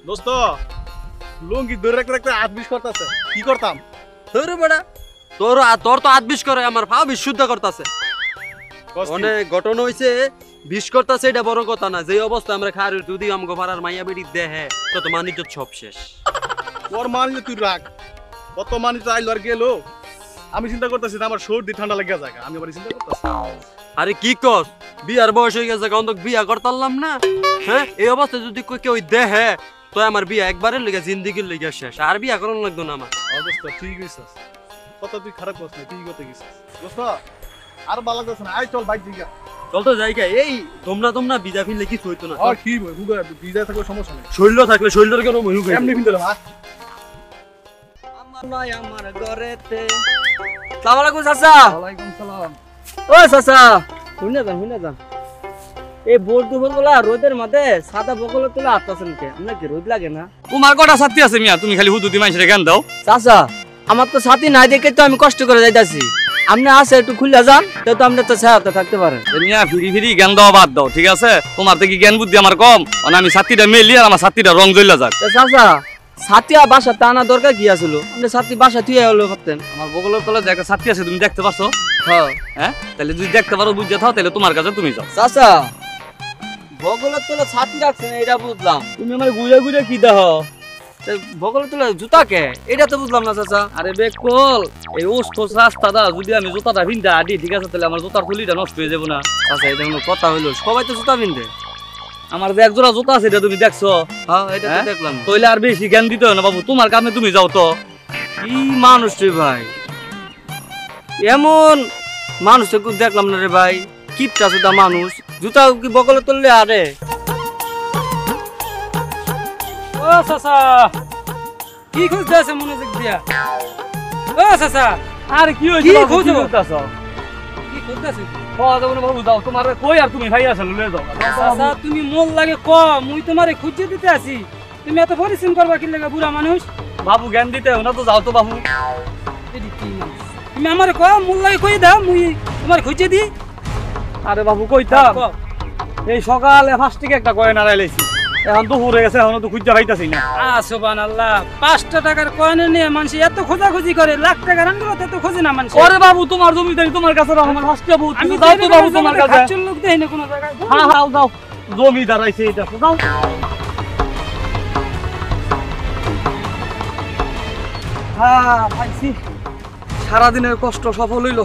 দোস্ত লুঙ্গি ধরে রাখতে রাখতে হাত বিষ করতেছে, কি করতাম? তোর বেড়া তোর তোর তো হাত বিষ করে, আমার পা বিশুদ্ধ করতেছে। অনেক ঘটনা হয়েছে, বিষ করতেছে, এটা বড় কথা না। যে অবস্থা আমরা খাই যদি আমগো পাড়ার মাইয়া বেড়ি দেহে তত মানিজ্য সব শেষ। ওর মানিয়ে তুই রাখ, কত মানিয়ে আইলো আর গেলো। আমি চিন্তা করতেছি আমার সর্দি ঠান্ডা লেগে যায়, আমি আবার চিন্তা করতেছি। আরে কি কর, বিয়ার বয়স হয়ে গেছে, কারণ বিয়া করতাম না। হ্যাঁ, এই অবস্থা যদি কেউ দেহে তো আমার বিয়া একবারের লেগে জিন্দিগির লেগে শেষ, আর বিয়া করানো লাগতো না আমার। অবস্থা ঠিক হইছিস, কত তুই খারাপ করছ না, তুই করতে গেছিস দোস্ত। আর ভালো লাগতেছে না, আই চল বাইক দিকে চল তো যাই। এই তোমরা ভিজা ফিরলে কিছু হইতো না। আর কি বই হুগা ভিজা থাকলে সমস্যা নেই, শৈল্য থাকলে শৈল্যের কেন মহিউ গাই এমনি ভিন্দলে মা। আমার নয় আমার ঘরেতে। আসসালামু আলাইকুম চাচা। ওয়ালাইকুম সালাম। ও চাচা, শুনে যান। এই বোর দুপুর বেলা রোদের মাঝে সাদা বকলের তুলে আটতাছেন কে? আপনার কি রোদ লাগে না? তোমার কটা ছাত্রী আছে মিয়া, তুমি খালি হুদুদি মানুষের জ্ঞান দাও। চাচা, আমার তো সাথী নাই দেখে তো আমি কষ্ট করে যাইতাছি। আপনি আসে একটু খুলে যান, তো আপনি তো ছায়াতে থাকতে পারেন। মিয়া ফিরি জ্ঞান দেওয়া বাদ দাও, ঠিক আছে? তোমার থেকে জ্ঞান বুদ্ধি আমার কম, আমি ছাত্রীটা মেলি আর আমার ছাত্রীটা রং জ্বললা যাক। চাচা, ছাতি আর বাসাতে আনা দরকার কি আছিল? আপনি ছাতি বাসা থুয়ে হলো পারতেন। আমার বগলের তলে যে একটা ছাত্রী আছে, তুমি দেখতে পারছো? হ্যাঁ হ্যাঁ, তাহলে যদি দেখতে পারো বুঝতে থাও, তাহলে তোমার কাছে তুমি যাও। চাচা, বগলের তোলা ছাতি রাখছেন এটা বুঝলাম, তুমি আমার ঘুরে কি দেহ? বগলের তোলা জুতা কে? এটা তো বুঝলাম না চাচা। আরে বেকল, এই ওষ্ঠ রাস্তাটা যদি আমি জুতাটা ভিন্দা আদি, ঠিক আছে, তাহলে আমার জুতার থলিটা নষ্ট হয়ে যাবো না। চাচা, এটা কোনো কথা হইলো? সবাই তো জুতা পিনবে। আমার যে একজোড়া জুতা আছে, এটা তুমি দেখছো? হ্যাঁ, এটা তো হ্যাঁ? দেখলাম। তইলে আর বেশি জ্ঞান দিতে হয় না বাবু, তোমার কামে তুমি যাও তো। কি মানুষ রে ভাই, এমন মানুষ তো দেখলাম না রে ভাই। কিপটা জুতা মানুষ, জুতা কি বগলে তুললে আরে? ও চাচা, কি খুঁজতে আছে মনোযোগ দিয়া? ও চাচা, আর কি হইছে কি বাবু, খুঁজো? কি করতাছো? কি খুঁজতে আছে? খাওয়া যাবো না বাবু, যাও, তোমার কই আর তুমি ভাই আসলে লয়ে যাও। চাচা, তুমি মোল লাগে ক, মুই তোমারে খুঁজে দিতে আছি। তুমি এত পরিশ্রম করবা কি লাগে? বুড়া মানুষ, বাবু জ্ঞান দিতে হয় না তো, যাও তো বাবু। এটি কি মানুষ? তুমি আমারে ক, মোল লাগে কই দাও, মুই তোমার খুঁজে দি। আরে বাবু কইতাম, ক। এই সকালে ফার্স্ট থেকে একটা কয়েন আড়াইলাইছি, এখন তো হয়ে গেছে, এখন তো খুঁজতে পাইতাছি না। সুবহানাল্লাহ, 5টা টাকার কয়েন নিয়ে মানুষ এত খোঁজাখুঁজি করে, লাখ টাকার আনগুলোতে এত খোঁজে না মানুষ। ওরে বাবু, তোমার জমিদারি তোমার কাছে রাখো, আমার ফার্স্ট বাবু, আমি তুমি যাও তো বাবু তোমার কাছে। খাচ্চর লোক দেই না কোনো জায়গায়। হ্যাঁ হ্যাঁ, যাও, জমিদার আইছে, এটা যাও। হ্যাঁ পাইছি, সারাদিনের কষ্ট সফল হইল।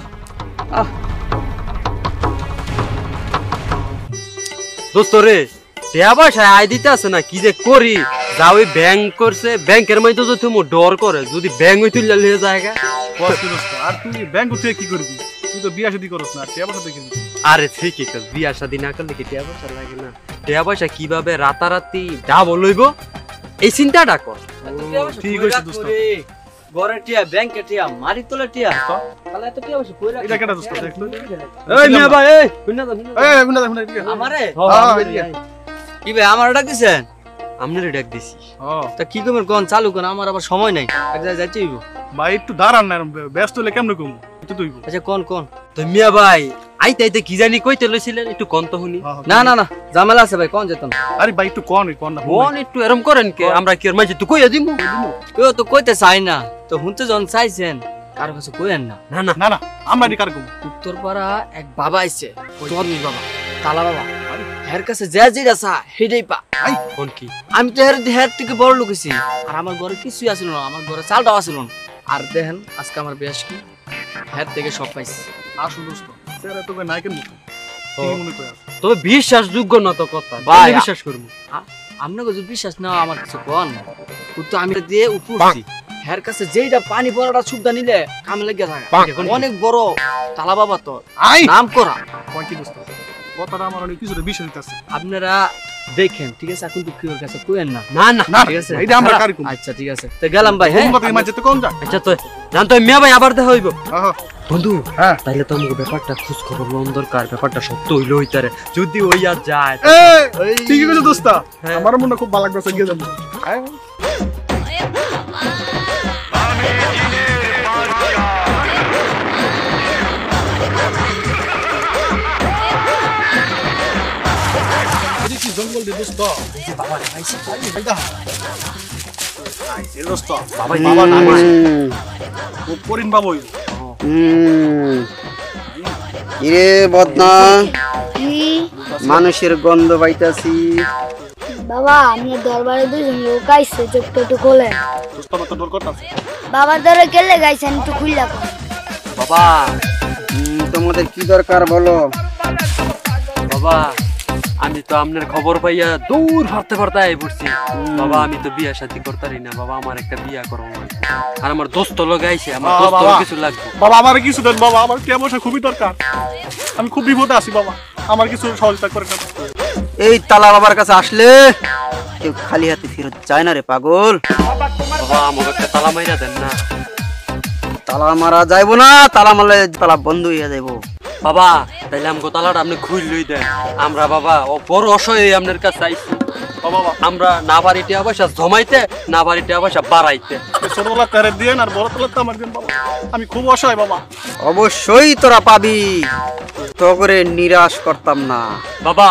দোস্ত রে, টেয়া পয়সা আয় দিতে আছে না, কি যে করি। যাও, ওই ব্যাংক করছে, ব্যাংকের মধ্যে তো তুমি ডর করে, যদি ব্যাংক ওই তুলে নিয়ে জায়গা। কষ্ট দোস্ত, আর তুই ব্যাংক থেকে কি করবি? তুই তো বিয়া শাদী করছ না, টিয়া পয়সা দেখে দিবি। আরে ঠিকই কাজ, বিয়া শাদী না করলে কি টেয়া পয়সা লাগে না? টেয়া পয়সা কিভাবে রাতারাতি ডাবল লইব, এই চিন্তাটা কর। ঠিক হইছে দোস্ত। ঘরে টিয়া, ব্যাংকে টিয়া, মারি তোলে টিয়া, তাহলে এত টিয়া বসে কই রাখি? এটা কেটা দোস্ত দেখ তো। এই মিয়া ভাই, এই শুনে যান। এই শুনা এদিকে। আমারে হ্যাঁ, এদিকে। কি ভাই, আমার ডাকতেছেন? আমনের ডাক দিছি। হ্যাঁ তা কি করবেন কোন? চালু কোন, আমার আবার সময় নাই, এক জায়গায় যাইতে হইব। ভাই একটু দাঁড়ান না, ব্যস্ত হলে কেমনে কম একটু তুই। আচ্ছা কোন? তো মিয়া ভাই, আইতে আইতে কি জানি কইতে লইছিলেন, একটু কন তো শুনি। না, ঝামেলা আছে ভাই, কোন যেতাম? আরে ভাই একটু কোন না। কোন একটু এরম করেন কে? আমরা কি আর মাঝে তুই কইয়া দিমু? কেউ তো কইতে চাই না, তো শুনতে যখন চাইছেন কারো কাছে কইেন না। না না, না আমরা নি কার কম। উত্তরপাড়া এক বাবা আইছে, তোরনি বাবা, তালা বাবা, হের কাছে যেটা চা হেডেই পা। কোন কি? আমি তো হের থেকে বড় লোক হইছি, আর আমার ঘরে কিছুই আসিল না, আমার ঘরে চালটাও আসিল না। আর দেখেন আজকে আমার বেশ কি হের থেকে সব পাইছি। আসল দোস্ত স্যার তোকে নাইকের মতো কি মনে করে আছে? তবে বিশ্বাসযোগ্য না তো কথা, ভাই, ভাই বিশ্বাস করবো। আপনাকে যদি বিশ্বাস না আমার কিছু কন, তো আমি দিয়ে উপরছি হের কাছে যেইটা পানি পড়াটা সুবিধা নিলে কামে লেগে থাকে। অনেক বড় তালা বাবা, তো আই নাম করা। কোন কি দোস্ত কথাটা আমার অনেক কিছু বিষয় দিতেছে। আপনারা দেখেন, ঠিক আছে? এখন তো কেউর কাছে কইেন না, না না, না ঠিক আছে? এটা আমরা কার কম। আচ্ছা ঠিক আছে, তো গেলাম ভাই। হ্যাঁ, কোন কথা মাঝে তো কোন যা। আচ্ছা তো জান তো মিয়া ভাই আবার দেখা হইব। হ্যাঁ বন্ধু, হ্যাঁ তাইলে তো আমাকে ব্যাপারটা খোঁজ খবর লন দরকার, ব্যাপারটা সত্য হইলো হইতারে, যদি হইয়া যায়। এই ঠিক আছে দোস্ত, হ্যাঁ। আমার মনে খুব ভালো লাগতেছে, গিয়ে যাবো। হ্যাঁ জঙ্গল দিয়ে দোস্ত এই যে বাবা পাইছি এইটা আইছে দোস্ত বাবা বাবা না ও করিন বাবুই কিরে বদনা কি মানুষের গন্ধ পাইতাছি বাবা আপনার দরবারে দুজন লোক আইছে চোখটা একটু খোলেন দোস্ত আমার তো ডর করতেছে বাবার দরে কেলে গাইছেন একটু খুললা কর বাবা তোমাদের কি দরকার বলো বাবা আমি তো আপনার খবর পাইয়া দূর ভাবতে ভাবতে আই পড়ছি বাবা আমি তো বিয়া শাদী করতারি না বাবা আমার একটা বিয়া করো আর আমার দোস্ত লোক আইছে আমার দোস্ত বাবা। কিছু লাগবে বাবা আমার কিছু দেন বাবা আমার কে বসে খুবই দরকার আমি খুব বিপদে আছি বাবা আমার কিছু সহযোগিতা করে দেন এই তালা বাবার কাছে আসলে কেউ খালি হাতে ফেরত যায় না রে পাগল বাবা আমাকে একটা তালা মাইরা দেন না তালা মারা যাইবো না, তালা মারলে তালা বন্ধ হইয়া যাইবো। বাবা তাইলে আমাকে তালাটা আপনি খুল লই দেন আমরা বাবা ও বড় অসহায় আপনার কাছে আইছি বাবা আমরা না বাড়িতে পয়সা জমাইতে না বাড়িতে পয়সা বাড়াইতে ছোটবেলা তেরে দিয়ে আর বড় তোলা আমার দিন বাবা আমি খুব অসহায় বাবা অবশ্যই তোরা পাবি, তো করে নিরাশ করতাম না। বাবা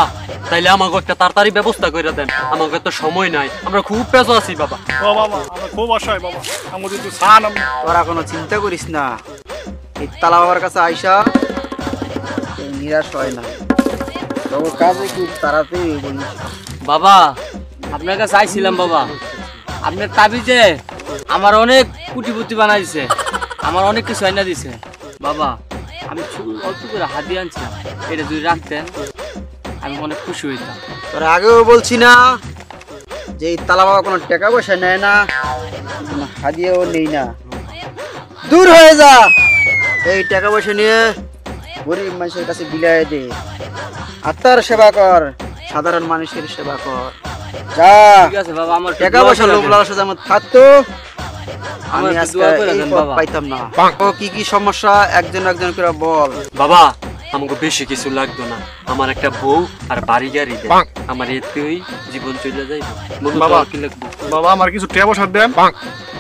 তাইলে আমাকে একটা তাড়াতাড়ি ব্যবস্থা করে দেন, আমাকে তো সময় নাই, আমরা খুব পেঁচো আছি বাবা। ও বাবা আমরা খুব অসহায় বাবা আমাদের একটু সান তোরা কোনো চিন্তা করিস না, এই তালা বাবার কাছে আইসা কেউ নিরাশ হয় না, তবে কাজে খুব তাড়াতাড়ি বলিস। বাবা আপনার কাছে আইছিলাম বাবা, আপনার তাবিজে আমার অনেক কুটিপুটি বানাই দিছে, আমার অনেক কিছু আইনা দিছে বাবা। আমি অল্প করে হাতি আনছিলাম, এটা যদি রাখতেন আমি অনেক খুশি হইতাম। তোরা আগেও বলছি না যে এই তালা বাবা কোনো টাকা পয়সা নেয় না, কোনো হাদিয়াও নেই না, দূর হয়ে যা। এই টাকা পয়সা নিয়ে গরিব মানুষের কাছে বিলাই দে, আত্মার সেবা কর, সাধারণ মানুষের সেবা কর। যা, ঠিক আছে বাবা, আমার একটু টাকা দোয়া পয়সা করে লোভ দেন। লালসা যেমন থাকতো আমি আমার একটু আজকে দোয়া করে এই দেন পথ বাবা। পাইতাম না। ও কি কি সমস্যা একজন একজন করে বল। বাবা আমাকে বেশি কিছু লাগতো না, আমার একটা বউ আর বাড়ি গাড়ি দেন, আমার এতেই জীবন চলে যাইব। বন্ধু বাবা। তোর কি লাগবে? বাবা আমার কিছু টেয়া বসার দেন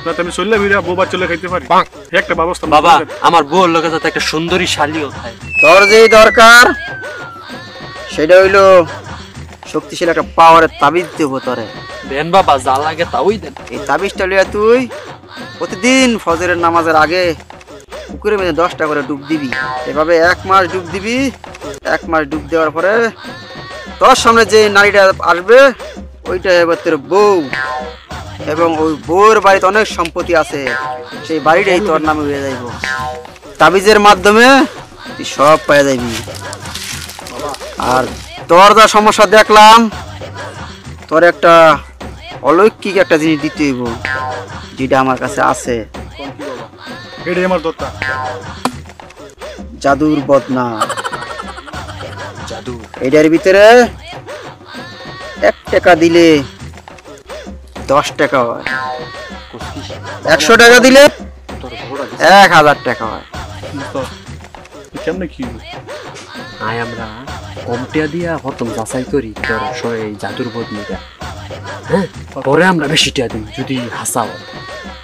যাতে আমি চললে বিরা বউ চলে খাইতে পারি, একটা ব্যবস্থা বাবা আমার বউর লোকে যাতে একটা সুন্দরী শালীও থাকে। তোর যেই দরকার সেটা হইলো শক্তিশালী একটা পাওয়ারের তাবিজ দেবো তোরে। দেন বাবা যা লাগে তাওই দেন। এই তাবিজটা লিয়া তুই প্রতিদিন ফজরের নামাজের আগে পুকুরের মধ্যে 10টা করে ডুব দিবি, এভাবে 1 মাস ডুব দিবি। 1 মাস ডুব দেওয়ার পরে তোর সামনে যে নারীটা আসবে ওইটা এবার তোর বউ, এবং ওই বউর বাড়িতে অনেক সম্পত্তি আছে, সেই বাড়িটাই তোর নামে হয়ে যাইব। তাবিজের মাধ্যমে তুই সব পেয়ে যাবি। আর তোর যা সমস্যা দেখলাম, তোর একটা অলৌকিক একটা জিনিস দিতে হইব, যেটা আমার কাছে আছে। এটাই আমার দরকার। জাদুর বদনা। জাদু এটার ভিতরে 1 টাকা দিলে 10 টাকা হয়, 100 টাকা দিলে তোর বউরা 1000 টাকা হয়। কেমনে কি আয় আমরা কমটিয়া দিয়া প্রথম যাচাই করি তোর এই জাদুর বদনিটা, হ্যাঁ পরে আমরা বেশি টিয়া দিই যদি হাসাও।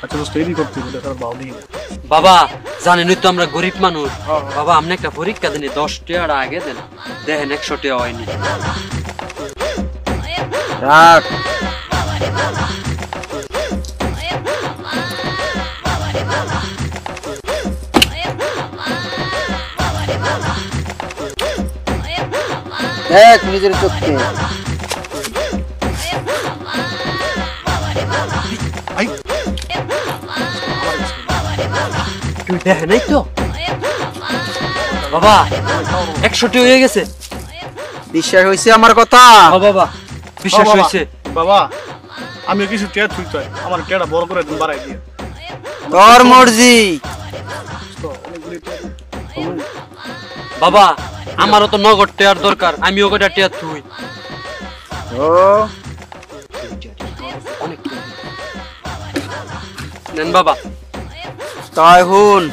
আচ্ছা দোস্ত এরই করতে বলে তার বাউ নেই না। বাবা জানেনই তো আমরা গরিব মানুষ, বাবা আপনি একটা পরীক্ষা দিন, 10 টাকা আগে দেন, দেখেন 100 টাকা হয়নি। রাখ। দেখ নিজের চোখে। তুই দেখেন এই তো বাবা 100 টাকা হয়ে গেছে। বিশ্বাস হয়েছে আমার কথা? ও বাবা বিশ্বাস ও বাবা, হয়েছে। বাবা আমি কিছু টেয়া থুই চাই, আমার টেয়াটা বড় করে দিন বাড়াই দিয়ে। তোর মর্জি। তো অনেকগুলি টেয়া দিন। বাবা আমারও তো নগদ টেয়ার দরকার, আমিও কটা টেয়ার তুই ও অনেক নেন বাবা। তাই হুন,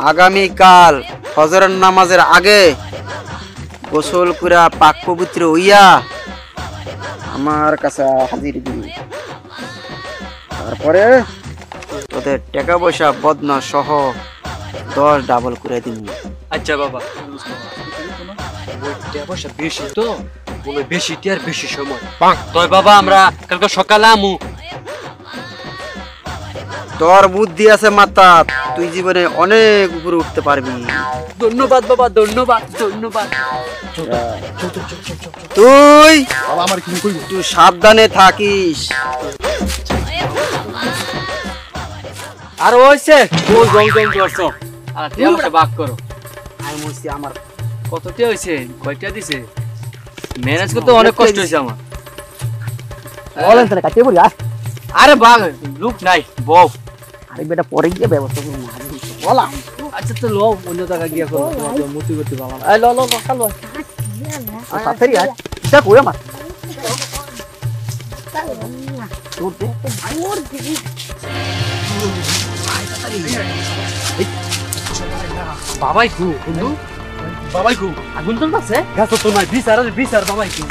আগামীকাল ফজরের নামাজের আগে গোসল করে পাক পবিত্র হইয়া আমার কাছে হাজির দিবি। তারপরে তোদের টাকা পয়সা বদনা সহ 10 ডাবল করে দিবি। আচ্ছা বাবা ওই টাকা পয়সা বেশি তো মনে হয় বেশি টিয়ার বেশি সময় তয় বাবা আমরা কালকে সকালে আমু। তোর বুদ্ধি আছে মাথা, তুই জীবনে অনেক উপরে উঠতে পারবি। ধন্যবাদ বাবা, ধন্যবাদ ধন্যবাদ। তুই বাবা আমার কি কইব? তুই সাবধানে থাকিস। আর হইছে ও জং জং করছো আর তে আমাকে ভাগ করো। আমি বলছি আমার কতটি হইছে, কয়টা দিছে? ম্যানেজ করতে অনেক কষ্ট হইছে আমার। বলেন তাহলে কাটে পড়ি। আরে ভাগ লুক নাই বউ। আরে বেটা পরে গিয়ে ব্যবস্থা করবো। বলা আচ্ছা তো লো অন্য জায়গা গিয়া করো, মুতি করতে ভালো। এই লো লো লো কালো তাড়াতাড়ি আয়। এটা কই আমার বাবাই কু বন্ধু, বাবাই কো আগুন জ্বলতাছে গাছ তো নাই বিচার বাবাই কু।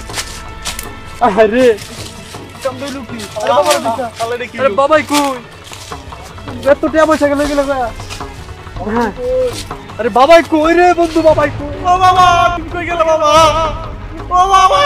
আরে তাহলে কি আরে বাবাই কু এত টিয়া পয়সা গেলে গেলে আরে বাবাই কই রে বন্ধু, বাবাই কু। ও বাবা তুমি কই গেলে বাবা? ও বাবা